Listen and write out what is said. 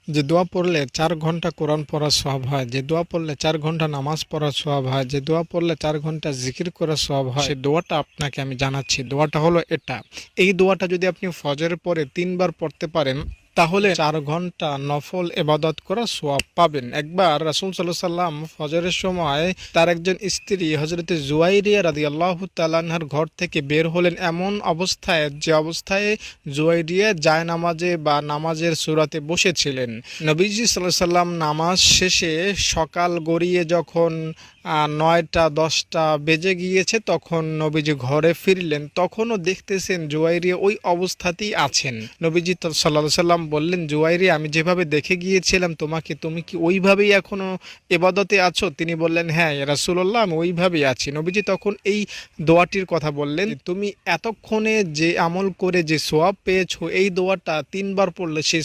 যে দোয়া পড়লে 4 ঘন্টা কোরআন পড়ার সওয়াব হয়, যে দোয়া পড়লে 4 ঘন্টা নামাজ পড়ার সওয়াব হয়, যে দোয়া পড়লে 4 ঘন্টা জিকির করার সওয়াব হয়, সেই দোয়াটা আপনাকে আমি জানাচ্ছি। দোয়াটা হলো এটা। এই দোয়াটা যদি আপনি ফজরের পরে 3 বার পড়তে পারেন, তাহলে 4 ঘন্টা নফল এবাদত করার সওয়াব পাবেন। একবার রাসূল সাল্লাল্লাহু আলাইহি সাল্লাম ফজরের সময় তার একজন স্ত্রী হযরতে জুয়াইরিয়া রাদিয়াল্লাহু তাআলা আনহার ঘর থেকে বের হলেন, এমন অবস্থায় যে অবস্থায় জুয়াইরিয়া জায়নামাজে বা নামাজের সূরাতে বসেছিলেন। নবীজি সাল্লাল্লাহু আলাইহি সাল্লাম নামাজ শেষে সকাল গড়িয়ে যখন 9টা 10টা বেজে গিয়েছে, তখন নবীজি ঘরে ফিরলেন। তখনও দেখতেছেন জুয়াইরিয়া ওই অবস্থাতেই আছেন। নবীজি সাল্লাল্লাহু আলাইহি সাল্লাম বললেন, জুয়াইরিয়া, আমি যেভাবে দেখে গিয়েছিলাম তোমাকে, তুমি কি ওইভাবেই এখনো ইবাদতে আছো? তিনি বললেন, হ্যাঁ ইয়া রাসূলুল্লাহ, আমি ওইভাবেই আছি। নবীজি তখন এই দোয়াটির কথা বললেন, তুমি এতক্ষণে যে আমল করে যে সওয়াব পেয়েছো, এই দোয়াটা 3 বার পড়লে সেই